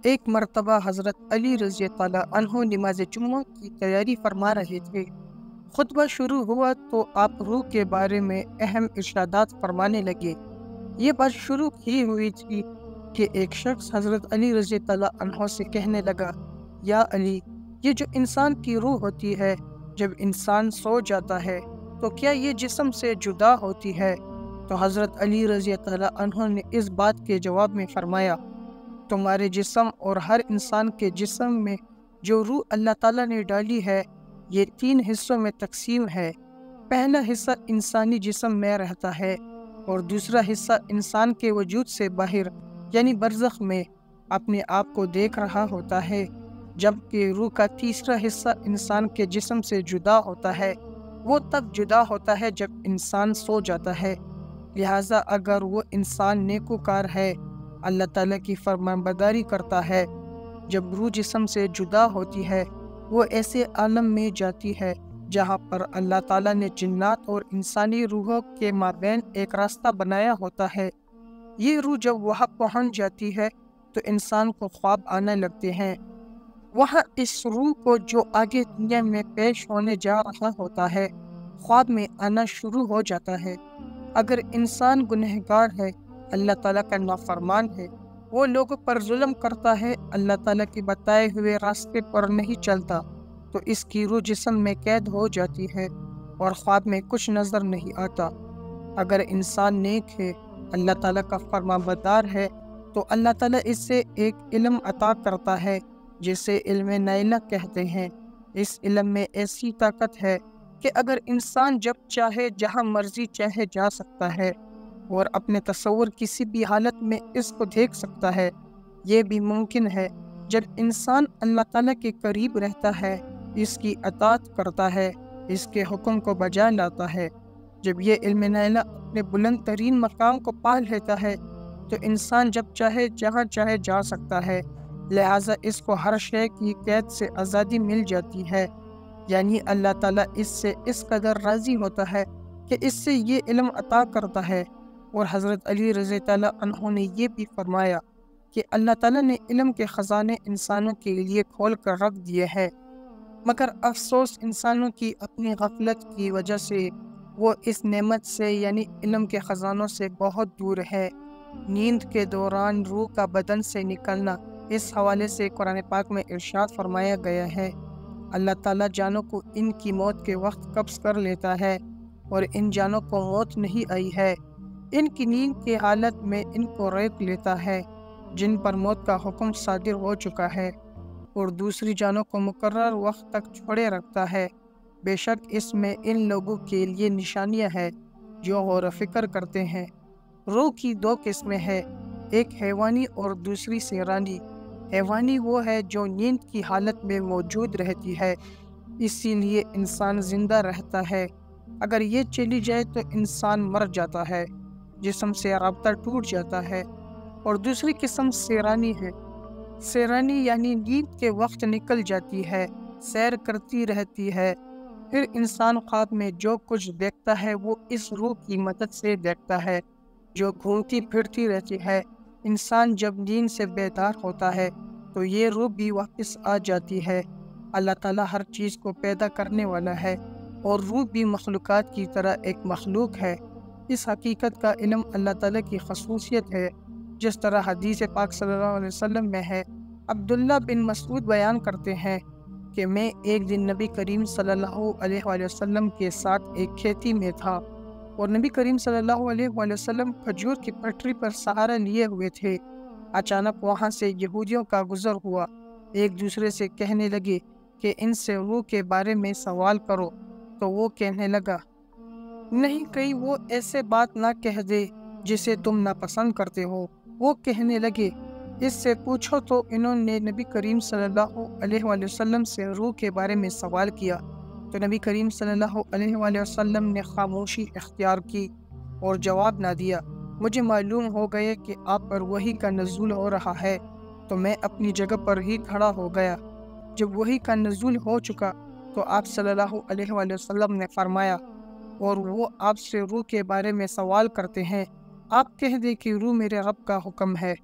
ایک مرتبہ حضرت علی رضی اللہ عنہ نماز جمعہ کی تیاری فرما رہے تھے۔ خطبہ شروع ہوا تو آپ روح کے بارے میں اہم ارشادات فرمانے لگے۔ یہ بات شروع ہی ہوئی تھی کہ ایک شخص حضرت علی رضی اللہ عنہ سے کہنے لگا، یا علی، یہ جو انسان کی روح ہوتی ہے، جب انسان سو جاتا ہے تو کیا یہ جسم سے جدا ہوتی ہے؟ تو حضرت علی رضی اللہ عنہ نے اس بات کے جواب میں فرمایا، تمہارے جسم اور ہر انسان کے جسم میں جو روح اللہ تعالیٰ نے ڈالی ہے، یہ 3 حصوں میں تقسیم ہے۔ پہلا حصہ انسانی جسم میں رہتا ہے اور دوسرا حصہ انسان کے وجود سے باہر یعنی برزخ میں اپنے آپ کو دیکھ رہا ہوتا ہے، جبکہ روح کا تیسرا حصہ انسان کے جسم سے جدا ہوتا ہے۔ وہ تب جدا ہوتا ہے جب انسان سو جاتا ہے۔ لہٰذا اگر وہ انسان نیکوکار ہے، اللہ تعالیٰ کی فرمانبرداری کرتا ہے، جب روح جسم سے جدا ہوتی ہے وہ ایسے عالم میں جاتی ہے جہاں پر اللہ تعالیٰ نے جنات اور انسانی روحوں کے مابین ایک راستہ بنایا ہوتا ہے۔ یہ روح جب وہاں پہنچ جاتی ہے تو انسان کو خواب آنے لگتے ہیں۔ وہاں اس روح کو جو آگے دنیا میں پیش ہونے جا رہا ہوتا ہے خواب میں آنا شروع ہو جاتا ہے۔ اگر انسان گنہگار ہے، اللہ تعالیٰ کا نافرمان ہے، وہ لوگوں پر ظلم کرتا ہے، اللہ تعالیٰ کے بتائے ہوئے راستے پر نہیں چلتا، تو اس کی روح جسم میں قید ہو جاتی ہے اور خواب میں کچھ نظر نہیں آتا۔ اگر انسان نیک ہے، اللہ تعالیٰ کا فرمانبردار ہے، تو اللہ تعالیٰ اس سے ایک علم عطا کرتا ہے جسے علم نائلہ کہتے ہیں۔ اس علم میں ایسی طاقت ہے کہ اگر انسان جب چاہے جہاں مرضی چاہے جا سکتا ہے اور اپنے تصور کسی بھی حالت میں اس کو دیکھ سکتا ہے۔ یہ بھی ممکن ہے جب انسان اللہ تعالیٰ کے قریب رہتا ہے، اس کی اطاعت کرتا ہے، اس کے حکم کو بجا لاتا ہے۔ جب یہ علم نائلہ اپنے بلند ترین مقام کو پا لیتا ہے تو انسان جب چاہے جہاں چاہے جا سکتا ہے، لہٰذا اس کو ہر شے کی قید سے آزادی مل جاتی ہے۔ یعنی اللہ تعالیٰ اس سے اس قدر راضی ہوتا ہے کہ اس سے یہ علم عطا کرتا ہے۔ اور حضرت علی رضی اللہ عنہ نے یہ بھی فرمایا کہ اللہ تعالیٰ نے علم کے خزانے انسانوں کے لیے کھول کر رکھ دیے ہیں، مگر افسوس انسانوں کی اپنی غفلت کی وجہ سے وہ اس نعمت سے یعنی علم کے خزانوں سے بہت دور ہے۔ نیند کے دوران روح کا بدن سے نکلنا، اس حوالے سے قرآن پاک میں ارشاد فرمایا گیا ہے، اللہ تعالیٰ جانوں کو ان کی موت کے وقت قبض کر لیتا ہے اور ان جانوں کو موت نہیں آئی ہے، ان کی نیند کی حالت میں ان کو روک لیتا ہے جن پر موت کا حکم صادر ہو چکا ہے، اور دوسری جانوں کو مقرر وقت تک چھوڑے رکھتا ہے۔ بے شک اس میں ان لوگوں کے لیے نشانیاں ہیں جو غور و فکر کرتے ہیں۔ روح کی 2 قسمیں ہیں، ایک حیوانی اور دوسری سیرانی۔ حیوانی وہ ہے جو نیند کی حالت میں موجود رہتی ہے، اسی لیے انسان زندہ رہتا ہے۔ اگر یہ چلی جائے تو انسان مر جاتا ہے، جسم سے رابطہ ٹوٹ جاتا ہے۔ اور دوسری قسم سیرانی ہے۔ سیرانی یعنی نیند کے وقت نکل جاتی ہے، سیر کرتی رہتی ہے، پھر انسان خواب میں جو کچھ دیکھتا ہے وہ اس روح کی مدد سے دیکھتا ہے جو گھومتی پھرتی رہتی ہے۔ انسان جب نیند سے بیدار ہوتا ہے تو یہ روح بھی واپس آ جاتی ہے۔ اللہ تعالیٰ ہر چیز کو پیدا کرنے والا ہے اور روح بھی مخلوقات کی طرح ایک مخلوق ہے۔ اس حقیقت کا علم اللہ تعالیٰ کی خصوصیت ہے، جس طرح حدیث پاک صلی اللہ علیہ وسلم میں ہے۔ عبداللہ بن مسعود بیان کرتے ہیں کہ میں ایک دن نبی کریم صلی اللہ علیہ وآلہ وسلم کے ساتھ ایک کھیتی میں تھا اور نبی کریم صلی اللہ علیہ وآلہ وسلم کھجور کی پٹری پر سہارا لیے ہوئے تھے۔ اچانک وہاں سے یہودیوں کا گزر ہوا، ایک دوسرے سے کہنے لگے کہ ان سے روح کے بارے میں سوال کرو، تو وہ کہنے لگا، نہیں کہیں وہ ایسے بات نہ کہہ دے جسے تم ناپسند کرتے ہو۔ وہ کہنے لگے، اس سے پوچھو، تو انہوں نے نبی کریم صلی اللہ علیہ وآلہ وسلم سے روح کے بارے میں سوال کیا تو نبی کریم صلی اللہ علیہ وآلہ وسلم نے خاموشی اختیار کی اور جواب نہ دیا۔ مجھے معلوم ہو گیا کہ آپ پر وحی کا نزول ہو رہا ہے، تو میں اپنی جگہ پر ہی کھڑا ہو گیا۔ جب وحی کا نزول ہو چکا تو آپ صلی اللہ علیہ وآلہ وسلم نے فرمایا، اور وہ آپ سے روح کے بارے میں سوال کرتے ہیں، آپ کہہ دیں کہ روح میرے رب کا حکم ہے۔